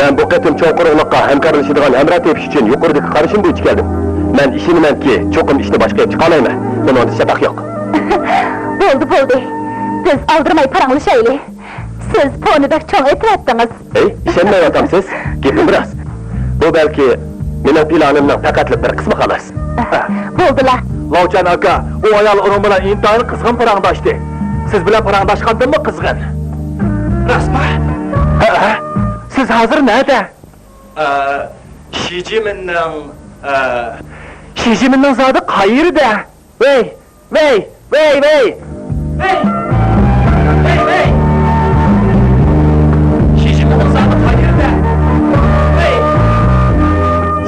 Ben bu qatim cho'nqurliqqa hamkorlashadigan hamroh tepish uchun yuqoridagi qarashim bo'yicha keldim. Men ishonamanki, cho'qim ishni boshqa chiqa olmayman. Buningda shak yo'q. Bo'ldi. Biz aldırmay paranglashaylik. Siz ponidak cho'ng aytayaptıngiz. Ishonmayapsiz? Gapim biroz. Bu balki mening planimning faqatli bir qismi xolos. Bo'ldilar. Lavchan aka, o ayol onun bilan intayin qizg'in parangdoshdi. Siz bilan parangdoshgandimmi qizg'in? Rasma? Siz hozir nerede? Şijiminning zodi qayerda? Vey! Şijiminning zodi qayerda?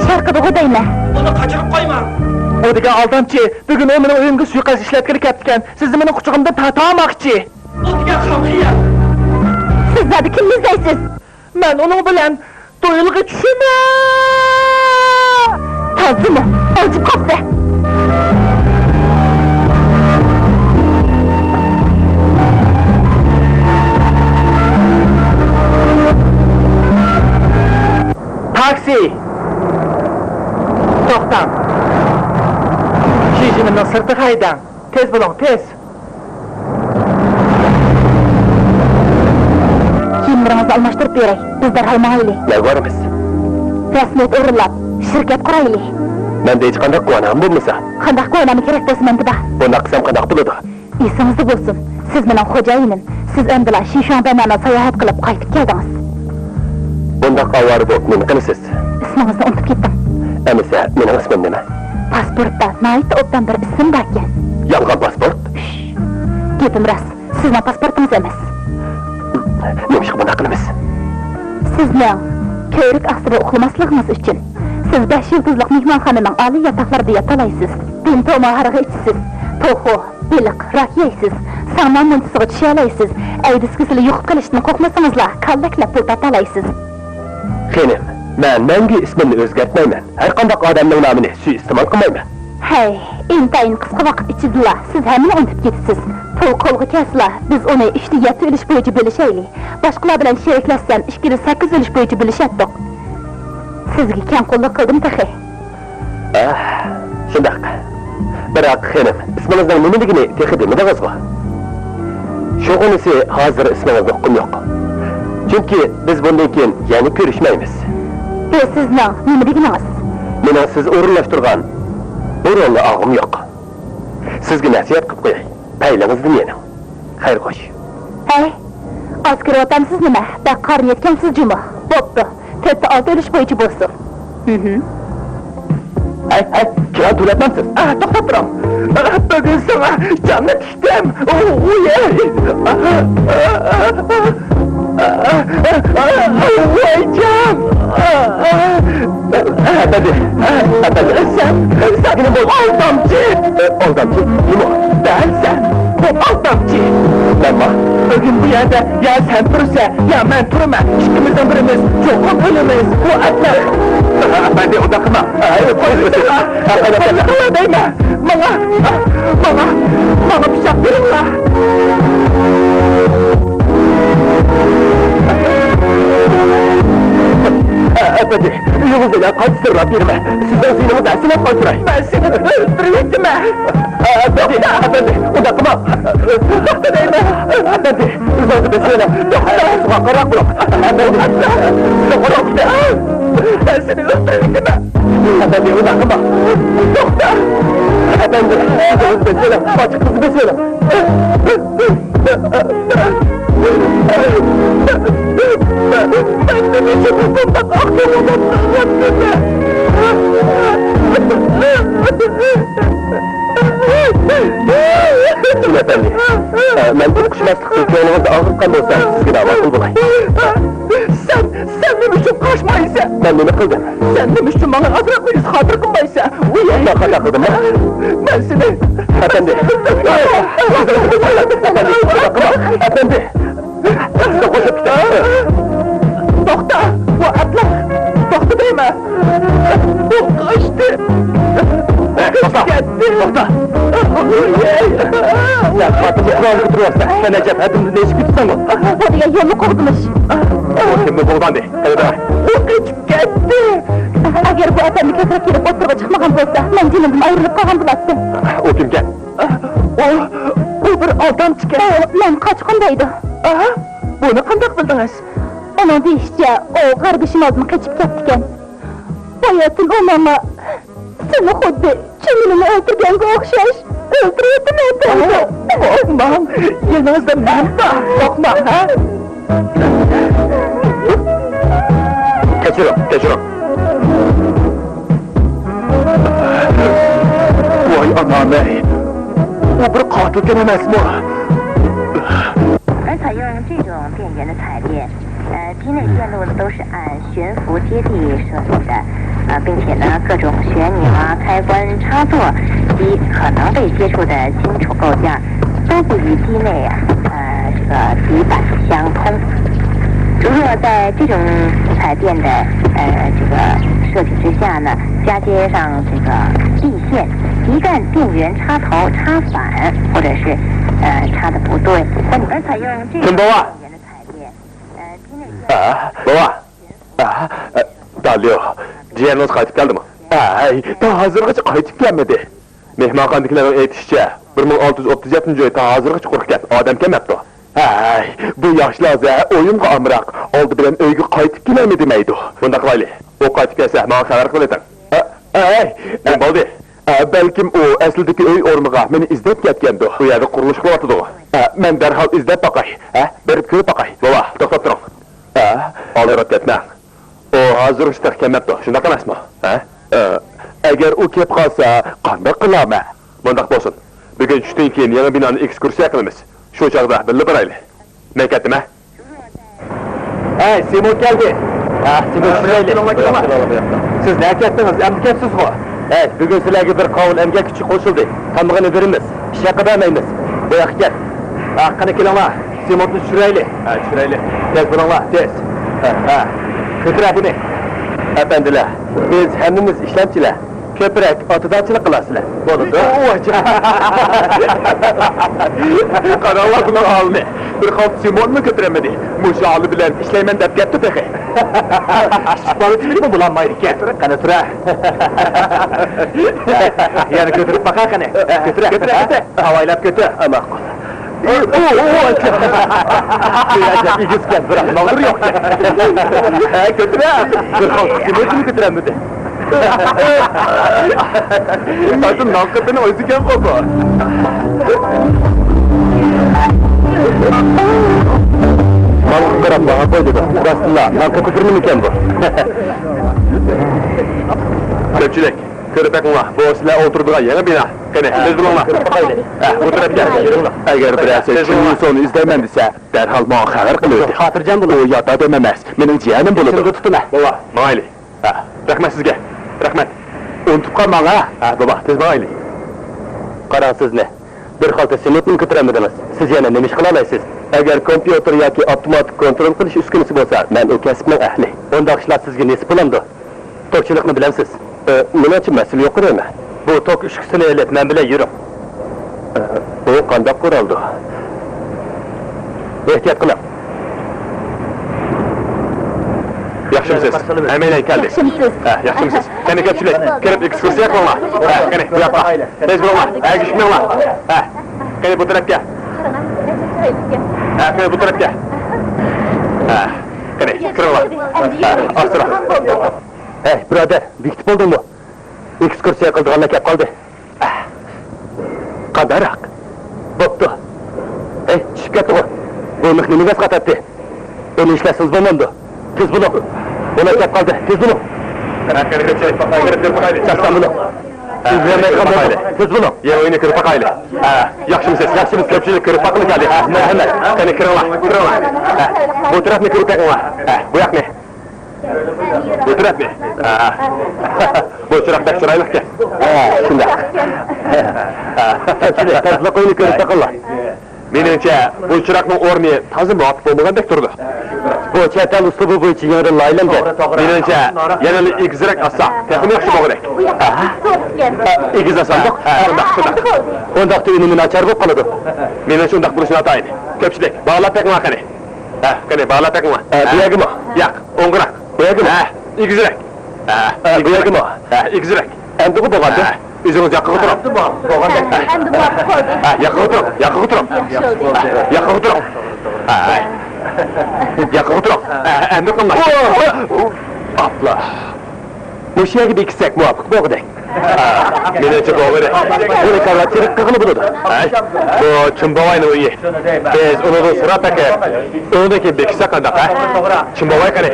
Sharqida o'daymi? Uni qochirib qo'ymang. O degan aldamchi, bugun o mening uyimga suiqasd ishlab kirib ketgan. Sizni mening quchog'imdan tatamoqchi. O degan xamxiyat. Siz zodi kimni izlaysiz? Men onun bilan to'yilg'i tushaman. Tozimi? Olchib qopti. Taksi! To'xtam! Shijiminning sirti haydang. Tez bo'ling, tez! Kiyimlarimizni almashtirib beray. Biz darhol ma'yili. Yolvoramiz. Rasmiyat o'rinlab, shirkat quraylik. Menda hech qanday quvonam bo'lmasa. Qanday quvonami kerak desam deba. Bunda qilsam qanday bo'ladi? Esingizda bo'lsin. Siz mening xo'jayinim. Siz endi Shishanbamani sayohat qilib qaytib keldingiz. Bunda qavvar bo'lib, nima qilasiz? Ismingizni unutib ketdim. Amisa, mening ismim nima? Pasportda Nayt obdan bir ism bor ekan. Yolg'on pasport? Gapim rost. Sizning pasportingiz emas. Nima bunda qilamiz? Sizning ko'rik ostida uxlamasligingiz uchun siz 5 yulduzli mehmonxonaning oliy yotoqlarida yotalaysiz. Tinto maharag'i ichsiz. To'xu, beliq, rak yeysiz. Saman muntisiga tushalaysiz. Aydis kasali yo'qib qolishni qo'rqmasangizlar, kallaklab pul topalaysiz. Xenim, men menga ismimni o'zgartmayman. Har qanday odamning nomini suiiste'mol qilmayman. Hey, intayin qisqa vaqt ichida siz hamma unutib ketasiz. Pul qo'lga kelsa, biz uni 7 ulush bo'yicha bo'lishaylik. Boshqalar bilan sheriklashsam 8 ulush bo'yicha bo'lishatdik. Sizga kam qo'llik qildim taxi. Shundoq. Biroq xenim, ismingizning nimaligini texi demadingizmi? Shug'unisi hozir ismingizni o'qim yo'q. Chunki biz bundan keyin yana ko'rishmaymiz. Sizning nima deganingiz? Mening siz o'rinlashtirgan o'rinli og'im yo'q. Sizga nasihat qilib qo'yay. Paylingizni mening. Xayr xo'sh. Hey, askar otamsiz nima? Baq qarn yetgansiz juma. Bo'pti. 4 ulush bo'yicha bo'lsin. Hey, kira to'latmamsiz. To'xtab turing. Bugun sana jannat ishdim. Voycan! Hadi, sen bu aldamcı! Aldamcı? Kim o? Ben sen! Bu aldamcı! Ama bugün bu yerde ya sen durursa ya ben durma. İkimizden birimiz çok ölümüz. Bu atlar! Ben de odakma! Koysana! Odakma değme! Bana bıçak verin la! Efendi, yüzüne kaç sırra birime. Sizden zihnimi dersine koyduray. Ben seni öldürecektim ha. Efendi, odakma. Değme. Efendi, üzerinde besene. Suğa karak bırak. Efendi, suğa karak bırak. Ben seni öldürecektim ha. Efendi, odakma. Doktor. Efendi, üzerinde besene. Açık kızı besene. Ben de bir çubuğumdan aklımdan anlattım. Efendi, ben bu kuşmazlıkta yolunuzda ağırlıktan olsam sizge de vakıl bulay. Sen demiş şu kaçmaysa. Ben ne kıldım? Sen demiş şu bana adrakmayız, hatır kılmaysa. Ne kadar kıldım ha? Ben seni... Efendi. Efendi. Size koşup gidelim. Doktor, bu atlar. Doktor değil mi? Bu kaçtı. Doktor. Sen Fatih'i Kur'an'ı götürüyorsan, sen Ecep hepimizi ne iş gütsen o? Oraya yolu kurdunuz. Kimni bulgandi? O kaçıp ketdi. Agar bu atamni keltirib kelib o'tirib chiqmagan bo'lsa, men dinimdan ayrilib qolgan bo'lardim. O kimken? O bir adam chikan. Men qochqin deydi. Buni qanday bildingiz? Onun deyishicha, o g'arbiy shimoldan qochib ketdi ekan. Hayotun o menga seni xuddi chimilini o'ldirganga o'xshash o'ldiryapti aytdi. Aman, yanınızda ben de bakma ha? Kaçırın. Vay anam ey! O bir katil gelemez mi? 而采用这种电源的采电，机内电路都是按悬浮接地设计的，并且呢，各种旋钮啊、开关、插座及可能被接触的金属构件，都不与机内这个底板相通。如果在这种采电的这个设计之下呢，加接上这个地线，一旦电源插头插反，或者是插的不对，而采用这种电源的采电，机内Baba! Dalıyor, ciğeriniz qaytib geldi mi? Daha hazırgacha qaytib gelmedi. Mehmanxonadagilarning aytishicha, 1637 joy ta hazırgacha qurgan, odam kelmabdi. Bu yoshlar o'yinga amroq, oldi bilan uyga qaytib kelmaydi demaydi. Bunda qilaylik. O qaytib kelsa, menga xabar qilasan. Ne bo'ldi? Balkim o aslidagi uy o'rniga meni izlab ketgandi. Bu yerda qurilish qilyapti. Men darhol izlab boqay. Berib ko'rib boqay. Baba, to'xtab turing. Oldirib ketmang. O hozir kelmabdi. Shunday emasmi? Agar u kelib qolsa, qanday qilaman? Bundaq bo'lsin. Bugun tushdan keyin yangi binoni ekskursiya qilamiz. Shu chog'da birga boraylik. Men ketdim-a? Simon keldi. Simon shirayli. Siz ne ketdingiz? Endi kepsiz-ku. Bugun sizlarga bir qovul emgak kuchi qo'shildi. Tamg'ini beramiz. Ishga qadamaymiz. Bu yoqqa kel. Qani kelinglar. Simonni tushiraylik. Tushiraylik. Tez bo'linglar, tez. Ko'tira buni. Efendiler, biz hammamiz ishlamchilar. Ko'proq otidachilik qilasizlar. Bo'ldi. Qaranglar buni olni. Bir qop Simonni ko'tiramadi. Mushali bilan ishlayman deb ketdi peki. Ishqorchilikmi bo'lanmaydi ekan. Qani tura. Yana ko'tirib baqa qani. Ko'tira. Havoylab ko'tir. Ma'qul. Yiyecek ikizken bırak, naldır yok. Kötüre! Bir halk simotunu götüremedi. Zaten nalkatını oysuken kopu. Balık taraf bana koydu da. Aslında nalkatı kırmızıken bu. Köpçülük. Körpekler, bu sizler oturduğuna yeni bina. Kene, tez bulunlar. Oturup gel. Eğer birisi çiğnin sonu izlemendiyse, derhal bana haber kılıyordu. Hatırcan bunu. O yata dönmemez. Benim ciğenim buludu. Şimdi tutun ha. Baba, Maili. Rahmet sizge. Rahmet. Unutup kalma ha. Baba, tez Maili. Karansız ne? Bir halta simotunu götüremediniz. Siz yana nemiş kılamayısınız. Eğer kompüter yoki avtomatik kontrol qilish uskunasi bo'lsa, men o kasbning ahli. Undaq ishlar sizga nasib bo'lamdi. Tokchilikni bilamsiz. Nima uchun mas'ul yo'q deymi? Bu tok ushkusini elib, men bilan yuring. Bu qanday quroldi? Ehtiyot qiling. Yaxshimisiz? Amaylan keldi. Yaxshimisiz? Yaxshimisiz. Qani ko'pchilik, kirib ekskursiya qilinglar. Qani, bu yoqqa. Tez bo'linglar. Agishmanglar. Qani bu tarafga. Qani bu tarafga. Qani, kiringlar. Astra. Birodar, bekitib bo'ldingmi? Ekskursiya qildiganlar kelib qoldi. Qandaroq? Bo'pti. Tushib ketdi. Bu mehni nega qatadi? Uni ishlasiz bo'lmadi. Tez bo'ling. Ular kelib qoldi. Tez bo'ling. Qanaqa kirib qoldi? Chaqsan bo'ling. Tez bo'ling. Ye o'yini kirib qoldi. Yaxshimisiz? Yaxshimiz. Ko'pchilik kirib qoldi keldi. Marhamat. Qani kiringlar. Bu tarafni kirib qo'yinglar. Bu yoqni. Bu tarafni. Bu chiroqda chiroylikka. Shunday. Ko'pchilik tezlik o'yini kirib qo'yinglar. Menimcha, bu chiroqning o'rni toza bo'p bo'lmagandek turdi. Bu chet el uslubi bo'yicha yana laylangan. Menimcha, yana egizroq olsa, texnik yaxshi bo'ladi. Egiz olsandoq, undaqda unimi nachar bo'lib qoladi. Menimcha undaq bo'lishini ataydi. Ko'pchilik, bog'lab taqma qani. Qani, bog'lab taqma. Buyagimi? Yo'q, o'ng'iroq. Bo'yagimi? Ha, egizroq. Ha, bo'yagimi? Ha, egizroq. Endi bu bo'lganda, o'zingiz yoqqa o'tirib. Bo'lganda. Endi borib qoldi. Ha, yoqqa o'tirib, yoqqa o'tirib. Yoqqa o'tirib. Ha. Yoqqa o'tirib. Endi qilmang. Apla. Mush yerga bekitsak muvofiq bo'lg'idek. Menimcha bo'lg'idi. Buni kavatchilik qilib bo'ladi. Bu Chimbovoyning uyi. Biz uni Rusrat aka, uniki bekitsak qanday, ha? Chimbovoy qani?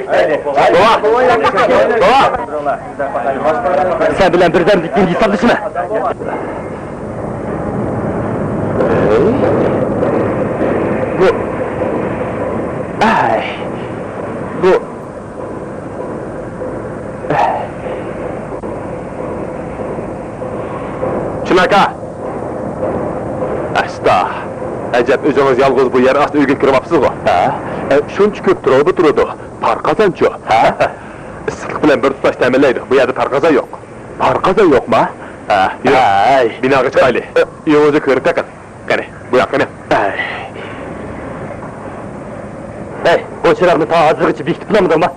Bova! Sen bilan birdan ikkinchi hisoblashma. Bu Ay. Bu Chunaka. Asta. Ajab o'zingiz yolg'iz bu yer osti uyga kiryapsiz-ku. Ha? Shuncha ko'p turadi. Parqazanchi. Ha? Issiqlik bilan bir tutash ta'minlaydi. Bu yerda parqazan yo'q. Parqazan yo'qmi? Ha, yo'q. Ay, binoga chiqaylik. Yo'g'ida ko'rib taqin. Qani, bu yoqqa. Ay. Hey, bu chiroqni to hozirgacha bekitib qo'ymadingmi?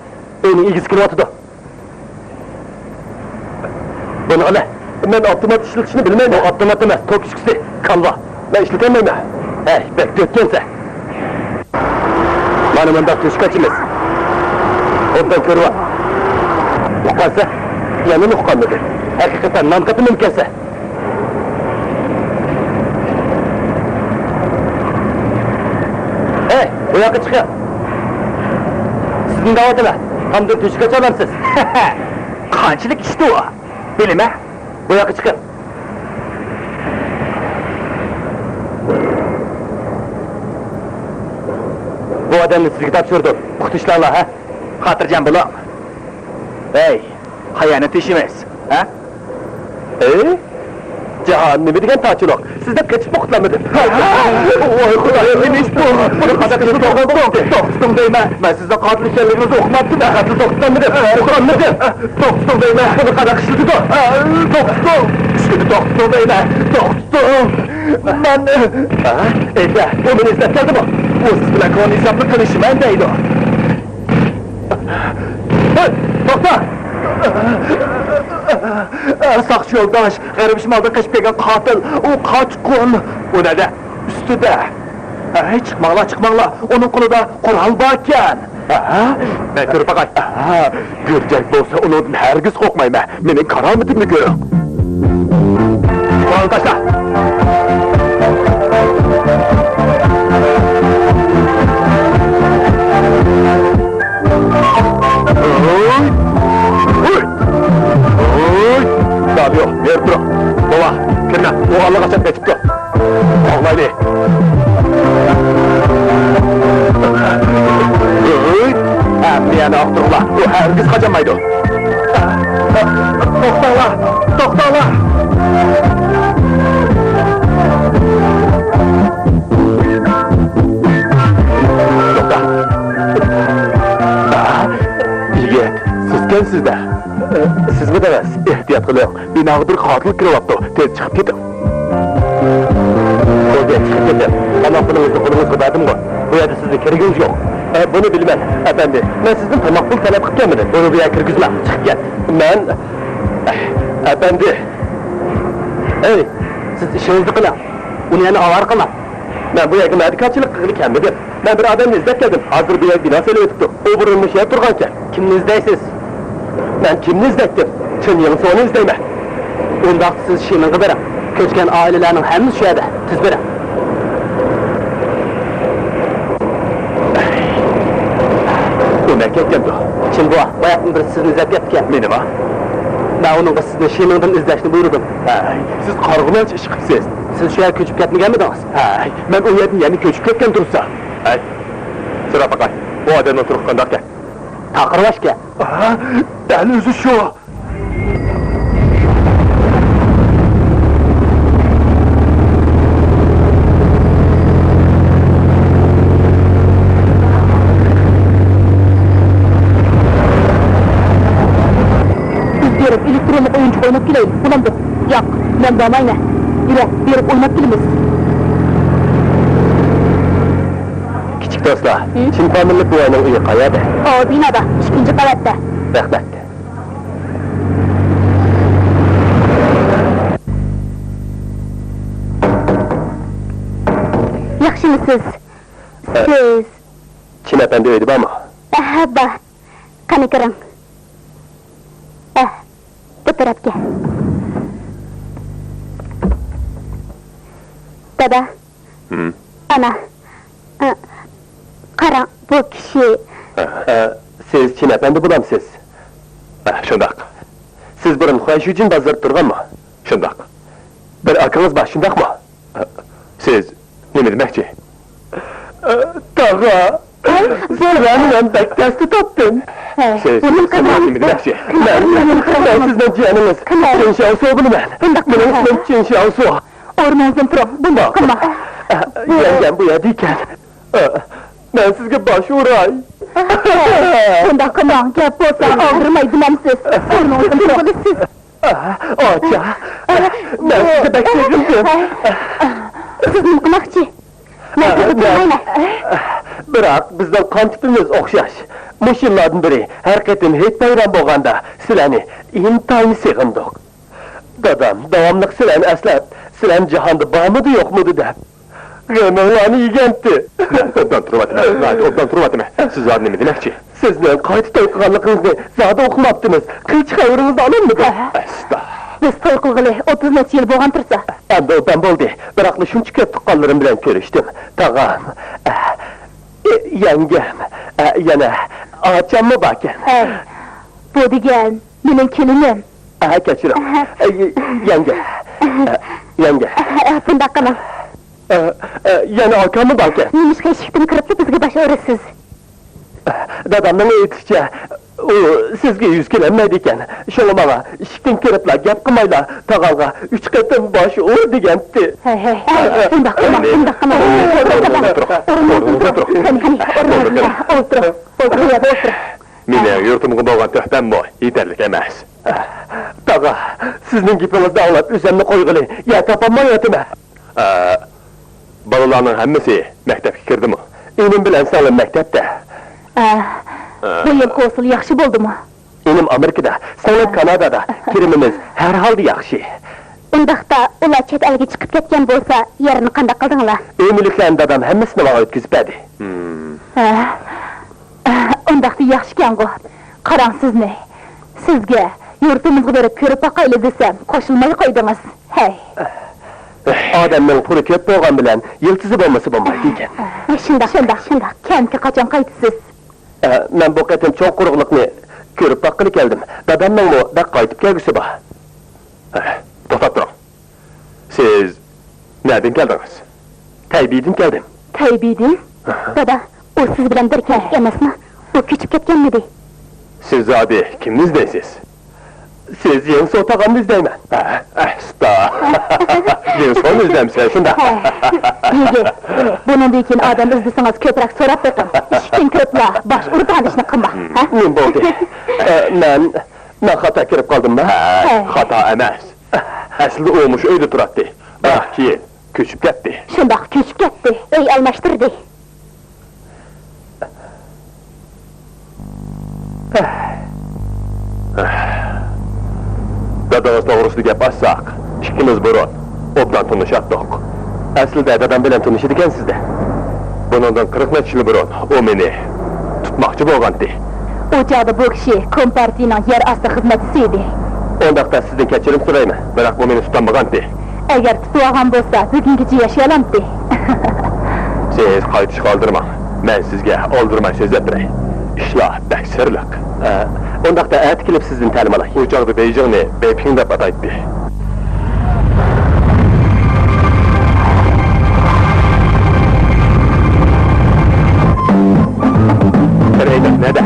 Uyning egisi kiryapti. Buni ola. Ben avtomat işletişini bilmem. O avtomat demez, tok işkisi, kalva. Ben işletemem ya. Hey, bek dökkense. Bana mandat düşkaçımız. Ondan körü var. Ukansa, yanın ukanlıdır. Hakikaten namkatı mümkünse. Hey, bu yakı çıkıyor. Sizin davatına, tam da düşkaç adamsız. Kançılık işte o. Benim ha? Bu yakı çıkın. Bu adamı sizga topshirdim. Uqtishlarla, ha? Xotirjam bo'ling. Hey, xayanat ish emas, ha? Jahon nima degan tochiloq? Sizda qechib o'qitlamadi. Voy xudoyim, nima ish bu? Buni qada qilib to'xtadim deyman. Men sizda qotil ekanligingizni o'qimatdim-da, xatni to'xtatmadim. O'qimadim. To'xtadim deyman. Buni qada qilishdi-ku. To'xtadim. Shuni to'xtadim deyman. To'xtadim. Men esa, bu meni eslab keldimi? Bu siz bilan qonuniy hisobni qilishman deydi. To'xta! Saqchi yo'ldosh, g'arib shimoldan qochib kelgan qotil, u qochqin. U nada? Ustida. Chiqmanglar. Uning qo'lida qurol bor ekan. Men ko'rib baqay. Go'rjak bo'lsa, undan hargiz qo'rqmayman. Mening karomatimni ko'ring. Qurol tashla. Tabii yok, ver dur. Baba, kirme, o Allah kaçak geçip dur. Ağlaylı. Miyane aktırla, o herkes kaçamaydı. Doktorlar. Yigit, siz sizde. Siz mi demez? Ehtiyat qiling. Binoga bir qotil kiryapti. Tez chiqib keting. Qo'yga chiqib keting. Qamoqxonamizda qo'lingizga berdim-ku. Bu yerda sizni kirgingiz yo'q. Buni bilman, efendi. Men sizdan tomoq pul talab qilganman. Buni bu yerga kirgizma. Chiqib ket. Men efendi. Ey, siz ishingizni qiling. Uni yana avar qiling. Men bu yerga medikalchilik qilib kelmadim. Men bir odamni izlab keldim. Hozir bu yerga bino so'layotibdi. U burilmish yer turgan ekan. Kimni izlaysiz? Ben kimni izlettim? Çın yıl sonu izleyme. Ondan siz şiirinizi verin. Köçken ailelerinin hemisi şu yerde. Siz verin. Bu merkez geldi. Kim bu? Bayakın birisi sizin izlep yaptı. Benim ha? Ben onun sizin şiirinizden izleşini buyurdum. Siz kargılanç iş kıpsiz. Siz şu yer köçüp gitmegen miydiniz? Ben o yerden yeni köçüp gitken dursa. Sıra bakay. Bu adamın oturup kandarken. Takırbaş ki. Ben özü şu. Biz diyorum elektronik oyuncuk oynayıp gidelim. Bulandı. Yok, ben damayla. Yürü, bir oynayıp gidelim. Küçük Dostlar, Çin Familli buvanın uyu qayerda? O binoda, 2. qavatda. Rahmat. Yaxshimisiz? Siz... Çin efendi uydu bormi? Bor. Qani kiring. Bu tarafga. Dada. Ana. Qarang, bu kishi... Siz Çin efendi bulamsiz? Şundaq. Siz burun xohish uchun bozorib turganmi? Şundaq. Bir akınız bor, shundaqmi? Siz nima demoqchi? Tog'a, sizlarni men bektasda topdim. Siz nima demoqchi? Men sizdan jiyaningiz. Chin Shaosuo bo'laman. Mening ismim Chin Shaosuo. O'rningizdan turing, bundoq qilma. Yangam bu yerda ekan. Men sizga bosh uray. Bundoq qilmang, gap bo'lsa og'rimay bilamsiz. O'rningizdan turing siz. Ocha, men sizga bak sevdim. Siz nima qilmoqchi? Biroq bizning qon tipimiz o'xshash. Mushillardan biri har qatim hech bayram bo'lganda sizlarni intayin sig'indik. Dadam davomli sizlarni aslab, sizlarni jahonda bormidi yo'qmidi deb g'amlarni yeganti. Obdan turvatimi? Siz zodni nima demoqchi? Sizni qayta to'y qilganligingizni zodi o'qimabdingiz. Qilch xayringizni olamidi? Biz to'y qilg'ili 30 necha yil bo'lgan tursa. Endi o'tam bo'ldi. Biroq shuncha ko'p tuqqanlarim bilan ko'rishdim. Tog'am, yangam, yana ochammi bor ekan. Bu degan mening kelinim. Kechiring. Yanga. Bundoq qiling. Yana okammi bor ekan. Nemishqa eshikdan kirib bizga bosh o'rasiz. Dadamning aytishicha, u sizga yuz kelolmaydi ekan. Shunga menga eshikdan kiriblar, gap qilmaylar, tog'amga 3 qatim bosh ur deganti. Bundoq qilma. O'tir. Mening yurtimga bo'lgan tuhfam bor, yetarli emas. Tog'a, sizning gapingizni anglab o'zimni qo'yg'ili, ya topolmayapman. Bolalarning hammasi maktabga kirdimi? Enim bilan singlim maktabda. Bu yil hosil yaxshi bo'ldimi? Enim Amerikada, singlim Kanadada. Kirimimiz har holda yaxshi. Undaqda ular chet elga chiqib ketgan bo'lsa, yerini qanday qildinglar? Emiliklarni dadam hammasini menga o'tkazib berdi. Undaqda yaxshi-ku. Qarang sizni. Sizga yurtimizga borib ko'rib boqayli desam, qo'shilmay qo'ydingiz. Hey. Odamning puli ko'p bo'lgan bilan yiltizi bo'lmasa bo'lmaydi ekan. Shundoq. Kentga qachon qaytasiz? Men bu qatim cho'ng quruqliqni ko'rib boqqili keldim. Dadamning bu daq qaytib kelgisi bor. To'xtab turing. Siz nereden keldiniz? Taybiydan keldim. Taybiydan? Dada, o siz bilan bir keldik emasmi? O ko'chib ketganmidi? Siz zodi kimni izlaysiz? Siz Yenso tog'amni izlayman. Yenso'ni izlayapsiz shunda. Nega? Bundan keyin odam izlasangiz ko'proq so'rab bering. Ishdan ko'plar bosh urib olishni qilma. Men bo'ldi. Men xato kirib qoldimmi? Xato emas. Aslida u mush uyda turardi. Biroq keyin ko'chib ketdi. Shundoq ko'chib ketdi. Uy almashtirdi. Dadamiz to'g'risida gap ochsaq, ikkimiz burun obdan tanishdik. Aslida dadam bilan tanishdi ekansizda. Bundan 40 necha yil burun u meni tutmoqchi bo'lgandi. O chog'da bu kishi kompartiyaning yer osti xizmatchisi edi. Ondaqda sizdan kechirim so'rayman. Biroq bu meni tutolmagandi. Agar tutib olgan bo'lsa, bugungacha yashayolmadi. Siz qaytish qoldirmang. Men sizga oldirmay so'zlab beray. İşler bek sirliq. Ondaqda at kelib sizdan ta'lim olay. U chog'da Beijingni Beiping deb ataydi. Neda?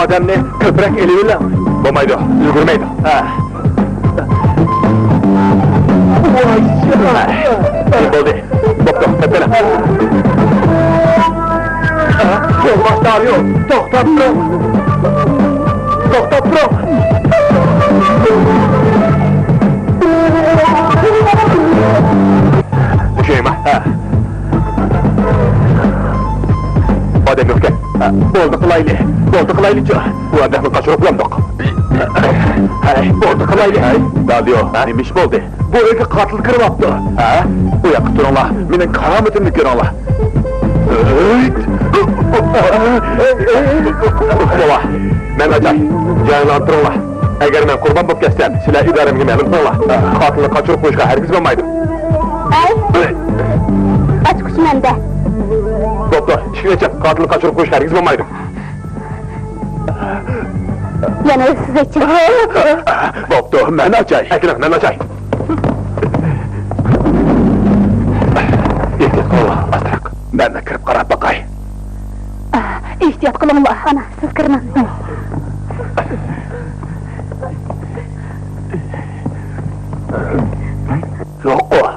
Odamni ko'proq elinglar. Bo'lmaydi, ulgurmaydi. Voy, bo'ldi. Bo'pti, tepela. Yo'lboshlar yo'q. To'xtab turing. O'shaymi? adam yokken. Boldu kılaylıcı. Bu adamı kaçırıp yandık. Boldu kılaylı. Dalıyor, neymiş boldu? Bu öykü katil kırmaptı. Bu yakı durunla, benim karametimli görünla. Bola, men acay, canlandırınla. Eğer men kurban bulup geçsem, sizler idaremge məlum bola. Katilini kaçırıp koyuşka herkes bilmaydım. Aç kuş mende. Doktor, işine çek, katilini kaçırıp koyuşka herkes bilmaydım. Yana size için. Doktor, men acay. Ekrem, men acay. İhtiyat kola, astrak. Ben de kırıp karab bakay. İhtiyat kılın ulan. Ana, siz kırın. Yok o.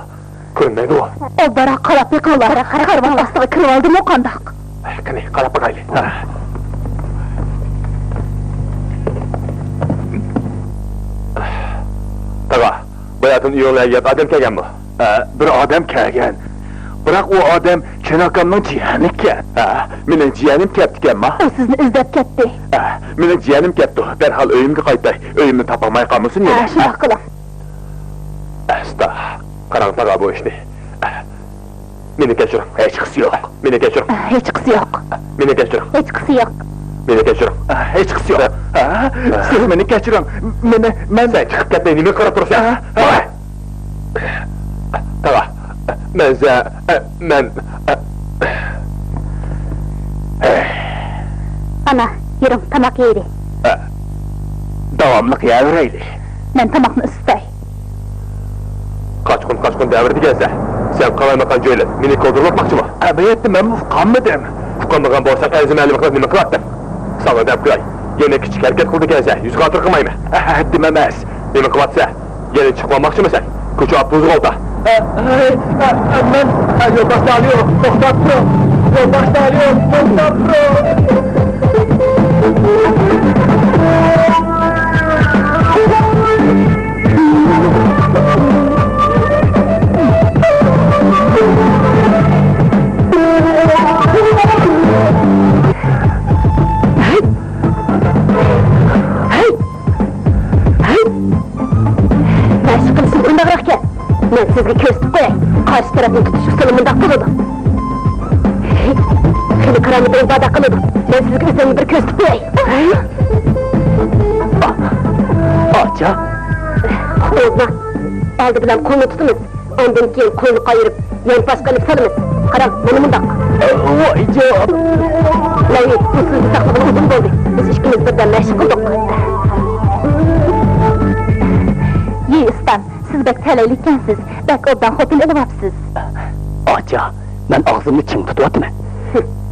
Kırmaydı o. O bara karap yıkılar. Karban bastığı kırıldı mı kandak? Kani, karab bakaylı. Taga, bayatın yolaya yat adam kelgen mi? Bir adam kelgen. Bırak o adam Kenakam'ın ciğerini ken. Benim ciğenim kepti ma? O sizni izlep ketdi. Benim ciğenim kepti. Derhal öyümge qaytay. Öyümni tapamay kalmışsın yine. Şuna kılın. Esta, karan taga bu işte. Beni geçirin, hiç kısı yok. Beni geçirin, Hiç kısı yok. beni geçirin. Hiç kısı yok. Beni geçirin. Hiç kısı yok. Siz beni geçirin. Ben sen çıkıp gitmeyin, nimi kırıp durursan. Taga, ben... Ana, yürüm tamak yeri. Davamlık yavraydı. Ben tamakını ısıtay. Kaç gün devirdi gelse. Sen kalaymakan cöyle, minik oldurmakmakçı mı? Abiyetim ben fukkanmadım. Fukkanmakan borsak enzim elimi nimi kılattım. Sana dem kılay. Yine küçük hareket kıldı gelse, yüz katır kılmay mı? Dememez. Nimi kılatsa, yine çıkmamakçı mı sen? Küçük at buzuk oldu. Ben yoldaşta alıyorum, doktor pro. Yoldaşta alıyorum, doktor pro. Ben sizge köstüp koyay. Karşı tarafın tutuşuk sılımında kılıdı. Hili karanlık evbada kılıdı. Ben sizge üzerine bir köstüp koyay. Aça. Oğuzma, aldı bilen kolunu tutunuz. Ondan keyin kolunu kayırıp, yan başkanıp salınız. Karam, beni mundak. Vay cevap. Lavi, bu sızı saklamanı uzun oldu. Biz işkimiz birden meşgul kıldık. Yiğistan, siz bek teleylikkensiz. Bek odan hotel eливapsız. Aça, ben ağzımı çim tutuvatım.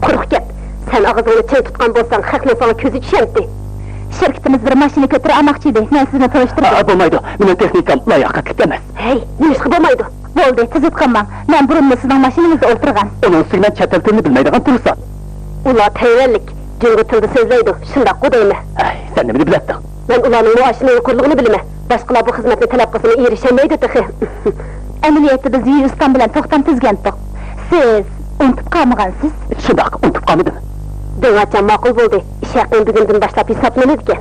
Kuruk gep. Sen ağzını çim tutkan bolsan, hakmen sana közü düşemdi. Şirketimiz bir maşini götürü almakçıydı. Ben sizinle tanıştırdım. Bulmaydı, benim teknikam layakatlık demez. Hey, neymişki bolmaydı? Boldu, tez utkanman. Ben burunlu sizin maşininizi oturgan. Onun suyla çeteltirini bilmeydiğin durursan. Ula tevrellik, cıngıtıldı sözleydi. Şundak kudayım. Sen de beni bilettin. Ben ulanın o aşının yokurluğunu bilime. Başkalar bu hizmetin talakkısını erişemeydi tıkı. Emniyette biz Yiğistan bilen tohtan tizgendik. Siz, unutup kalmagansız. Şundak, unutup kalmadın. Dön açan makul buldu. İşe bugünden başlap hesaplanırdı ki.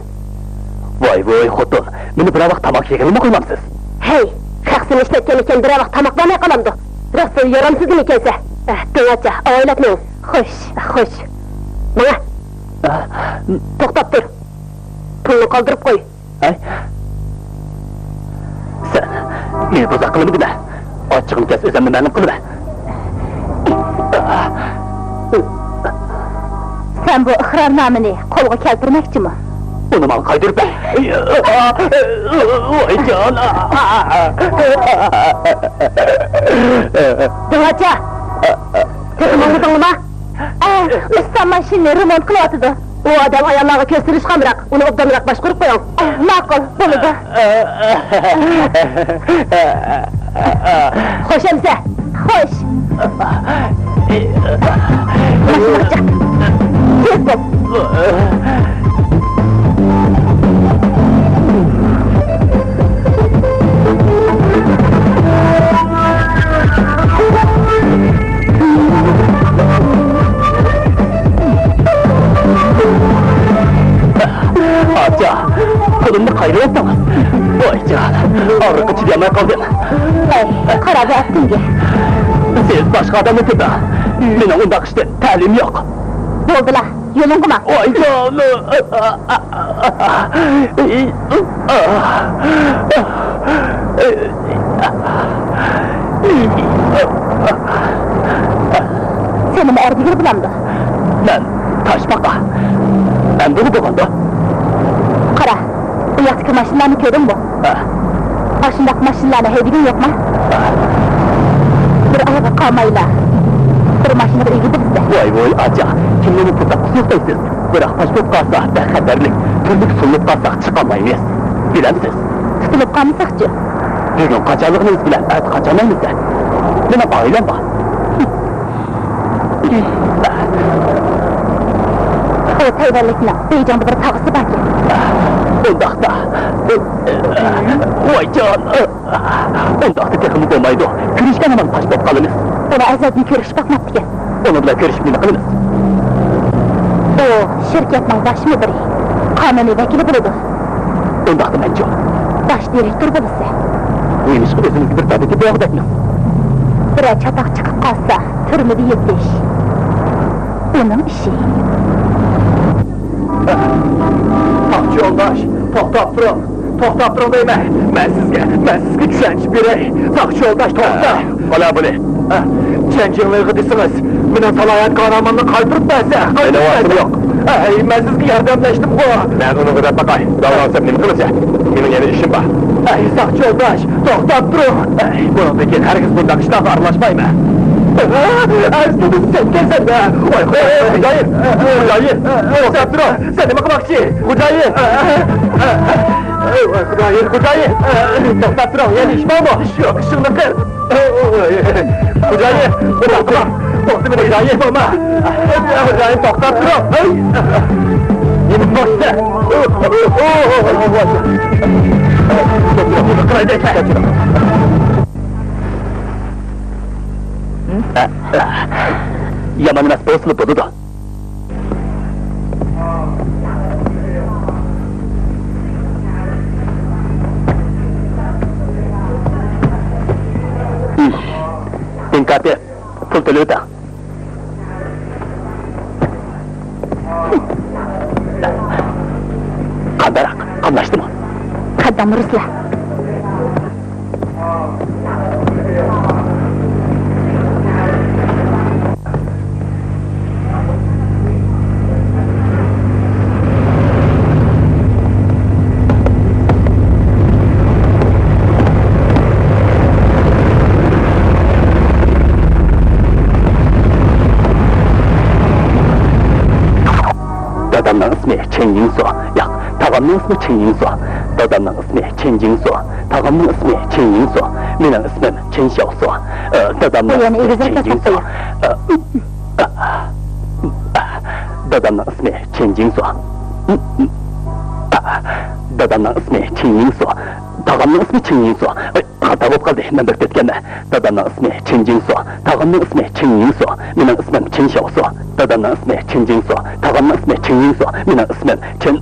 Vay hotun, beni bir avak tamak yeğenime koymamsız. Hey, haksını işletken iken bir avak tamaklarına kalamdı. Rasıl yaramsız gün ikense. Dön aça, ağırlatmayın. Hoş. Bana. Toktap dur. Pulunu kaldırıp koy. Sen, beni bozak kılımı deme. Açığını kes, özenme benim kılımı. Sen bu ikrarnameni kolga keltirmekçi mi? Onu mal kaydır be! Vay can! Dıvaca! Tıkımını mı? Ustam maşinini remont kılatıdı. O adam ayarları köstürüş kamırak, onu obdamırak baş kurup koyun. Makul, bunu da. Hoş emse, hoş! Maşını bıçak! Tez bol! Aca, pulumni qayryapsiz. Voyjon, og'riqqa chidamay qoldim. Ey, qarab atdinga. Siz boshqa odam o'tida. Mening undaq ishda ta'lim yo'q. Bo'ldilar, yo'ling qilma. Voyjon. Sen nima erdigir bilamdi? Men Toshbaqa. Men buni bo'lganda. Qara, bu yoqdagi mashinalarni ko'rdingmi? Ashundaq mashinalarni haydagan yo'qmi? Bir ayağa qolmaylar. Bir mashinada egidi bizda. Voy, aca, kimni pulda qusmaysiz. Biroq pasport qolsa, xatarlik, turli usulni qolsa chiqolmaymiz. Bilamsiz? Tutilib qolmasaqchi? Bugun qachonligimiz bilan at qachamaymiz-da. Nima oilam bor? O tayyorlikni bejonda bir tog'isi borki. Undaqda. Voyjon. Undaqda texnik bo'lmaydi. Ko'rishgan ham pasport qolamiz. Uni azadni ko'rish baqmabdi. Uni bilan ko'rishib nima qilamiz? O shirkatning bosh mudiri, qonuniy vakili bo'ladi. Undaqda mencho. Bosh direktor bo'lsa. Neymiş o'zimizga bir tabiiy bo'g'dakmi? Bir chatoq chiqib qolsa, turmada yetish. Uning ishi. Taqchi yo'ldosh, to'xtab turing deyman. Men sizga tushunch beray. Taqchi yo'ldosh, to'xta. Qola buni. Chanjinglig'i desangiz, meni salohiyat qarorimni qaytirib bersa, meni vaqtim yo'q. Men sizga yordamlashdim ku. Men uni qilib baqay. Davronsa nima qilsa? Mening yana ishim bor. Taqchi yo'ldosh, to'xtab turing. Bundan keyin hargiz bunday ishlarga aralashmayman. Arzini sen kelsan-da. Voy, Xo'jayin. To'xtab turing. Sen nima qilmoqchi? Xo'jayin. Xo'jayin. To'xtab turing. Yana ish bormi? Ish yo'q, ishingni qil. Xo'jayin, nima qilmoq? To'xtab meni Xo'jayin bo'lma. Xo'jayin, to'xtab turing. Nima bo'lsa? Yaman emas bo'lsin bo'ldi-da. Inkarte, pul to'laydi. Qandaroq, qamlashdimi? Qaddam rusla. Dadamning ismi Chen Yingso. Yo'q, tog'amning ismi Chen Yingso. Dadamning ismi Chen Yingso. Tog'amning ismi Chen Yingso. Mening ismim Chen Xiaoso. Dadamning ismi Chen Yingso. Dadamning ismi Chen Yingso. Dadamning ismi Chen Yingso. Tog'amning ismi Chen Yingso. Xato bo'lib qoldi. Men bir ketganman. Dadamning ismi Chen Yingso. Tog'amning ismi Chen Yingso. Mening ismim Chen Xiaoso. Dadamning ismi Chen Yingso. Tog'amning ismi Chen Yingso. Mening ismim Chen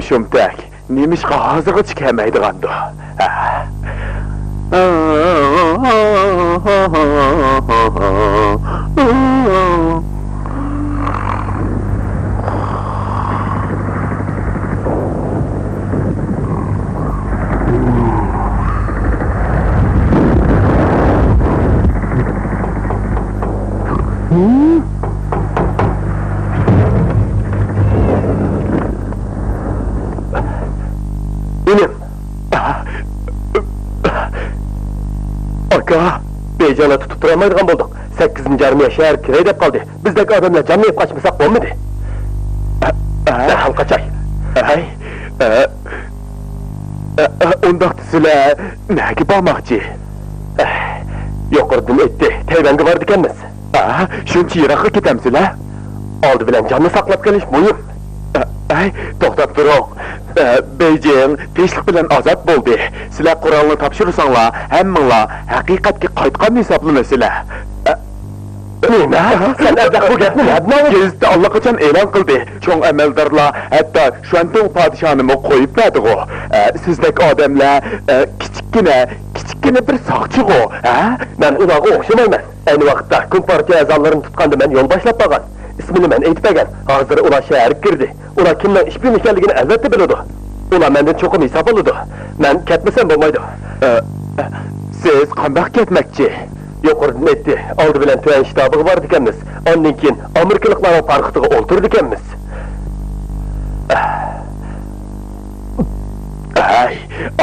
Şumtak, nemişqa hozirgacha kelmaydigandu. Benim. Aka, Beycan'a tutup duramaydigan bulduk. 8. armiya şehir kirey dep kaldı. Bizdeki adamlar canlayıp kaçmasak olmadı. Derhal kaçay. Ondaq sizler nege barmakçı? Yoqurdan etdi, Tayvanga var dikenmiz. Şuncha yiroqqa ketamsizlar? Oldi bilan jonni saqlab qolish muhim. To'xtab turing. Beijing tinchlik bilan ozod bo'ldi. Sizlar qurolni topshirsanlar, hammanglar haqiqatga qaytgan hisoblanasizlar. Nima? Sen abdaq bu gapni nima? Gezitda allaqachon e'lon qildi. Cho'ng amaldorlar hatto Shuantong podshonimi qo'yib berdi-ku. Sizdek odamlar kichkina bir soqchi-ku, Men ularga o'xshamayman. Ayni vaqtda kompartiya a'zolarini tutganda men yo'l boshlab qo'ygan. İsmini men aytmagan. Hozir ular shahar kirdi. Ular kimdan ish bilan ekanligini albatta biladi. Ular mendan cho'qim hisob oladi. Men ketmasam bo'lmaydi. Siz qandoq ketmoqchi? Yo'qurdan aytdi. Oldi bilan tuyan shtabiga bordi ekanmiz. Ondan keyin Amerikaliklarning parqitiga o'ltirdi ekanmiz.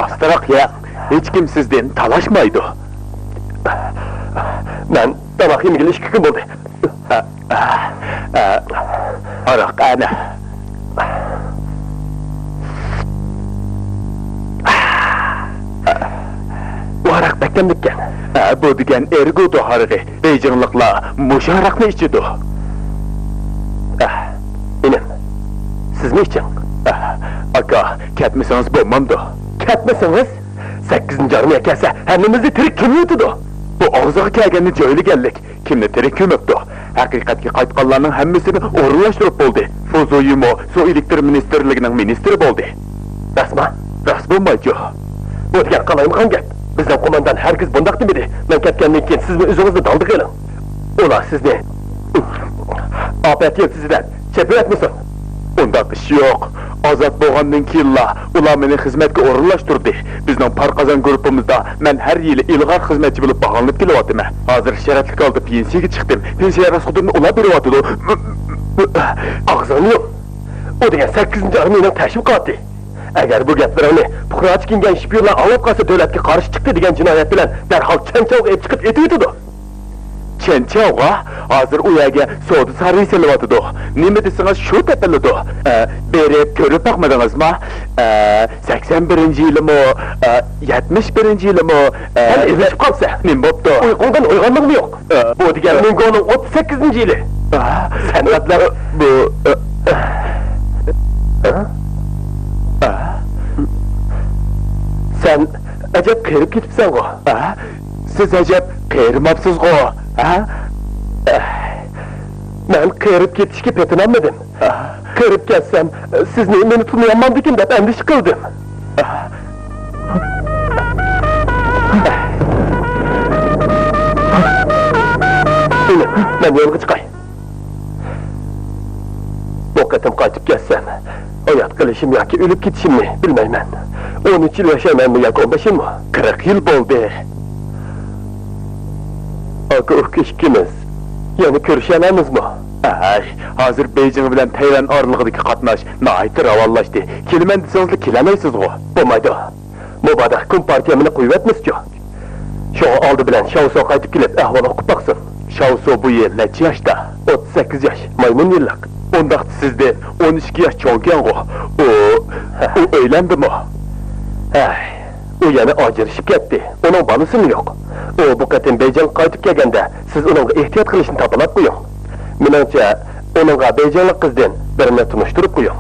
Astaraq ya. Hech kim sizdan talashmaydi. Men tamoq yemagili 2 kun bo'ldi. Aroq ana. Aroq beklemdikken. Bu degan ergo'du harg'i. Beyjingliklar mushu aroqni ichidi. Inim. Siz ne için? Aka, ketmesangiz bo'lmamdi. Ketmesangiz? 8. armiya kelsa, hammamizni tirik kim yutadi? Bu og'ziga kelganni joylaganlik. Kimni tirik yumibdi? Haqiqatga qaytganlarning hammasini o'rinlashtirib bo'ldi. Fozoyimo, Suv elektr ministerligining ministri bo'ldi. Rasma? Ras bo'lmaydi. Bu degan qalayimgan gap. Bizning qo'mondan hargiz bundoq demadi. Men ketgandan keyin sizni o'zingizni daldiq qiling. Ular sizni afat sizdan chepayapmisan? Undaq ish yo'q. Ozod bo'lgandan keyinlar ular meni xizmatga o'rinlashtirdi. Bizning Parqazon guruhimizda men har yili ilg'or xizmatchi bo'lib bag'lanib kelyapman. Hozir sharatlik olib pensiyaga chiqdim. Pensiya rasxudimni ular beryapti. Og'zim yo'q. O degan 8. armiyaning tashviqoti. Agar bu gaplarni puqrochi kingan shpionlar olib qolsa davlatga qarshi chiqdi degan jinoyat bilan darhol Chanchog'ga olib chiqib etibdi. Chanchog'a hozir u yerga savdo sarvis qilyapti. Nima desangiz shu tepaladi. Berib ko'rib boqmadingizmi? 81-yilimi, 71-yilimi? Hali izlashib qolsa, nima bo'pti? Uyqundan uyg'ondim yo'q. Bu degan Mingoning 38-yili. Sanatlar bu Sen acab qerib ketibsan-ku. Siz acab qerimabsiz-ku. Men qerib ketishga petinolmadim. Qerib ketsam, sizni meni tunayolmamdikin deb andish qildim. Men yo'lga chiqay. Bu qatim qaytib ketsam, hayat qilishim yoki o'lib ketishimni bilmayman. 13 yil yashaymanmi yoki 15 yilmi? 40 yil bo'ldi. Aka o'kishkimiz. Yani ko'rishamizmi? Hozir Beijing bilan Tayvan oralig'idagi qatnash nihoyat ravolashdi. Kelaman desangiz kelamaysiz-ku. Bo'lmaydi. Muboda kompartiya meni qo'yibmiz-ku. Shu oldi bilan Shauso qaytib kelib ahvol o'qib baqsin. Shauso bu yil necha yoshda? 38 yosh. Maymun yillik. Undaq sizda 12 yosh cho'lgan-ku. U o'ylandimi? U yana ajrashib ketdi. Uning bolasimi yo'q. O bu qatim Beijing qaytib kelganda siz uningga ehtiyot qilishni topilib qo'ying. Menimcha, uningga Beijinglik qizdan birini tunishtirib qo'ying.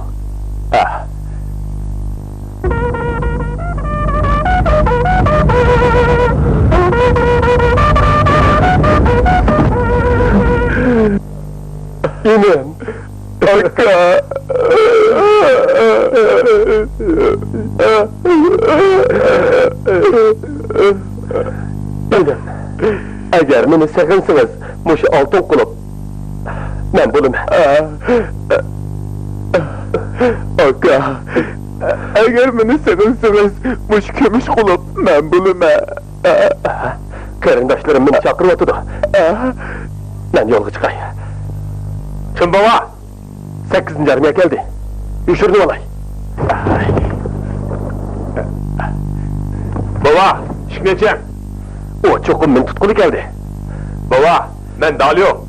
İnim. Aka. Bildim. Eğer beni sekinsiniz, muşu altın kılıp, ben bulum. Aka, eğer beni sekinsiniz, muş kömüş kılıp, ben bulum. Karındaşlarım beni çakırmatıdı. Ben yolga çıkay. Çın baba, 8. armaya geldi. Düşürdüm olay. Baba, şikayetçiyim. O çokum ben tutkulu geldi. Baba, ben dalıyorum.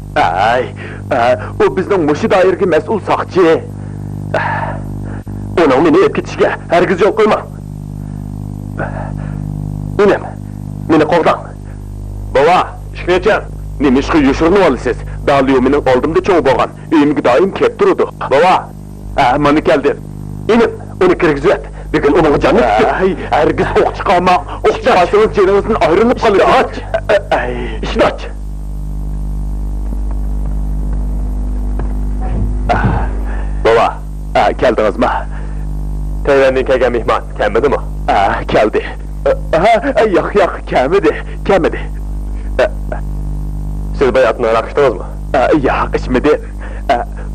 O bizden muşu dairki mesul sakçı. Onun beni etkitişke herkes yol koyma. İnem, beni kovdan. Baba, şikayetçiyim. Nimişki yuşurunu alı siz. Dalıyor benim oldumda çoğu boğan. Üyümü daim kep durudu. Baba, manı geldi. İnim, onu kirgiz et. Bir gün onun canını tutup. Herkes ok çıkarma. Ok çıkarsanız canınızın ayrılıp kalır. Aç. İşini aç. Baba, geldiniz mi? Teyzenin kegen mihman, gelmedi mi? Geldi. Yok, gelmedi. Siz bayatına rakıştınız mı? Yok, içmedi.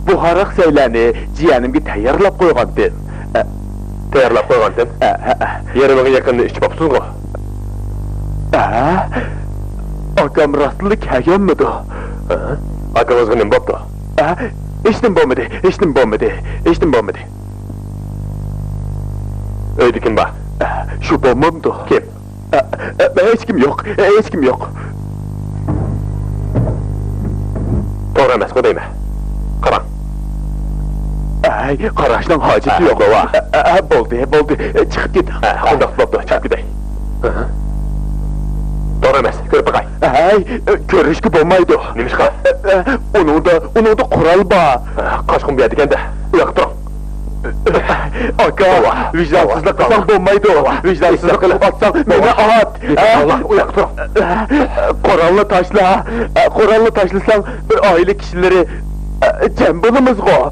Bu harak şeylerini ciğenimki tayarlap koygandım. Tayarlap koygandım? Yerime yakında içip apsız mı? Akam rastlık hegemmedi. Akamızgın ne boptu? İçtim bombedi. Öydü kim ba? Şu bombamdı. Kim? Hiç kim yok. Doğru emez, o değil mi? Karan. Karaştan haceti yok baba. Boldu. Çıkıp git. Ondak boptu, çıkıp gidey. Doğru emez, görüp bakay. Körüşkü bombaydı. Neymiş ka? Onun da kural ba. Kaç gün bir yediken de, uyak durun. Aka, vicdansızlık kılsan bombaydı o. Vicdansızlık atsan beni at. Uyak durun. Korallı taşlısan aile kişileri cembulumuz o.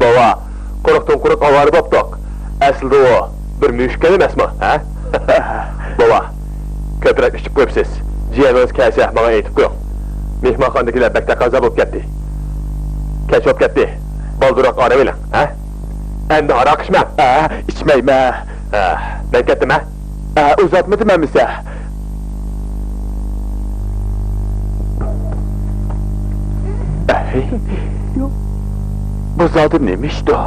Baba, koruk avarı boptuk. Aslında o bir müşkel emes mi? Baba, köprek içip koyupsiz. Ciğeriniz kelse bana eğitip koyun. Mihmanxandakiler bekte kaza bulup gitti. Keç olup gitti. Baldurak ara verin, Endi harak içmem. İçmeyim, Ben kettim, Uzatmadım emmise. Bu zaten neymişti o?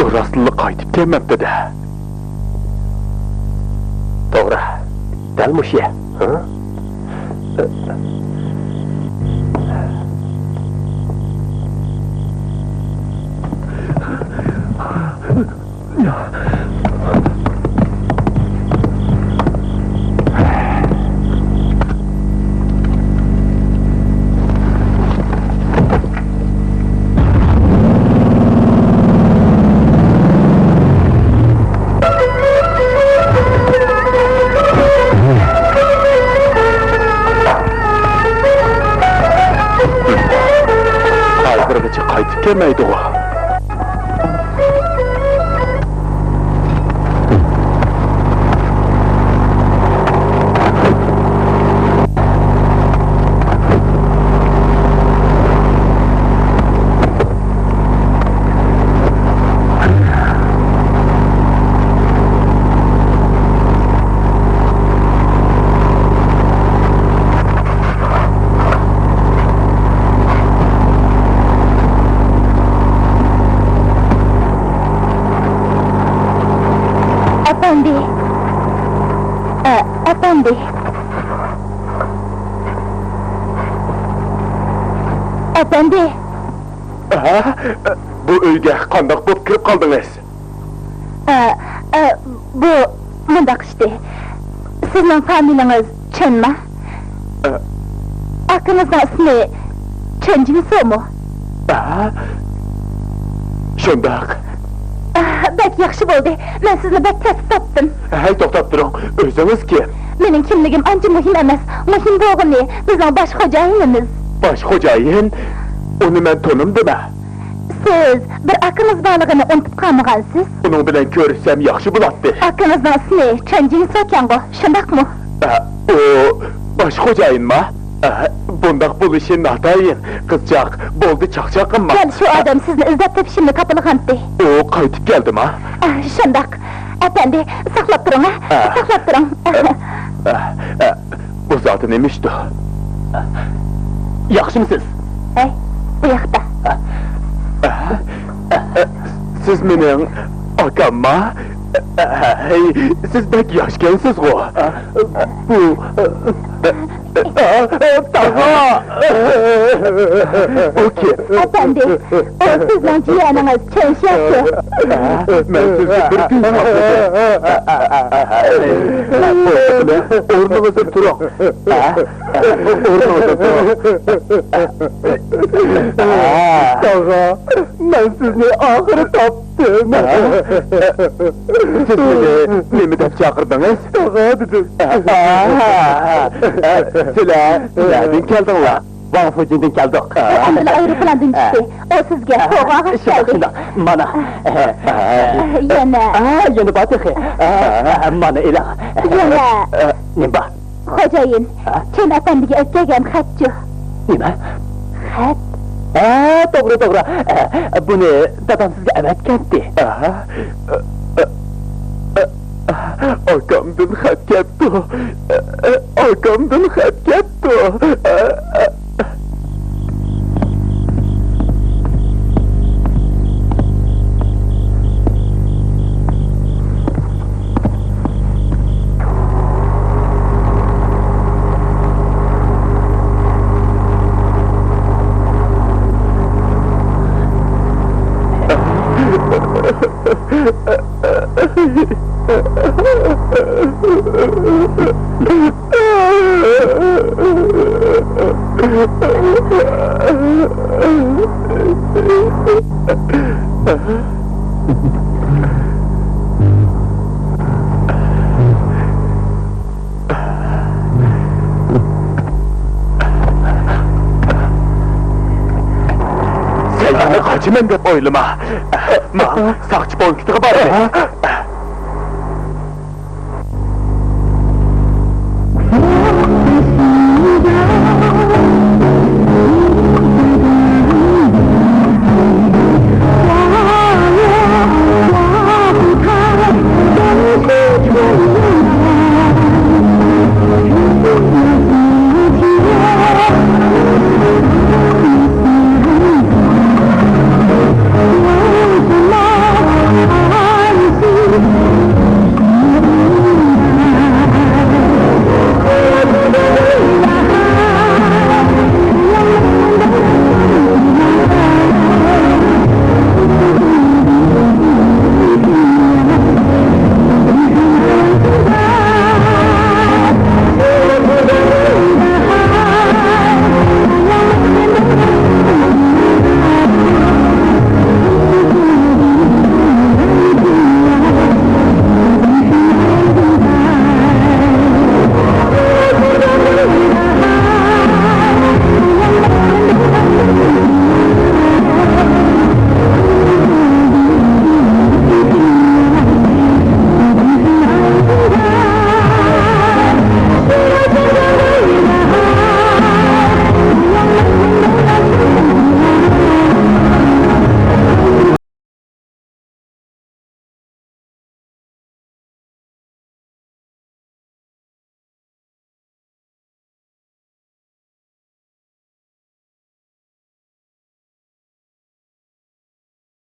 O rastlılık kaytıp gelmemde de. Doğru. Delmiş ya. Kaytıp gelmeydi o. Efendi. Bu uyga qandaq bo'p kirib qoldingiz? Bu mundaq işte. Sizning familiyangiz Chenmi? Akanızning ismi Chenjinso'mi? Shundaq. Bek yaxshi bo'ldi. Men sizni bek tez topdim. Hey, to'xtab turing. O'zingiz kim? Mening kimligim ancha muhim emas. Muhim bo'lgani bizning bosh xo'jayinimiz. Bosh xo'jayin, uni men tanimdimi? Siz bir akamiz borligini unutib qolmagansiz. Uning bilan ko'rishsam yaxshi bo'ladi. Akimizning ismi Chanjin Sokango, shundaqmi? O bosh xo'jayinmi? Bundaq bo'lishi natayin. Qizchaq, bo'ldi chaqchaqimma. Kel shu odam sizni izlab topishimni topilgandi. O qaytib keldimi? Shundaq. Efendi, saqlab turing, saqlab turing. Bu zoti nemishdi? Yaxshimisiz? Ey, bu yoqda. Siz mening akamma? Siz bek yoshkansiz-ku. Bu Tag'a! O kim? Efendi, o sizning jiyaningiz Chanshyapti. Men sizni bir kun o'rningizda turing. O'rningizda turing. Tag'a, men sizni oxiri topdim. Siz meni nima deb chaqirdingiz? Tag'a dedim. Sizlar nereden keldinglar? Vanfujidan keldik. Endi aeroplandan chiqdi. O sizga sovg'a keldi. Mana. Yana. Yana batiqi. Mana ila. Yana. Nima? Xo'jayin, Chen afandiga o'tgan xatchi. Nima? Xat. To'g'ri. Buni dadam sizga avatgandi. Akamdan xat keldi. Akamdan xat keldi. Sen yana kaçımen deb oylama. Ma, saqchi punktiga bordi.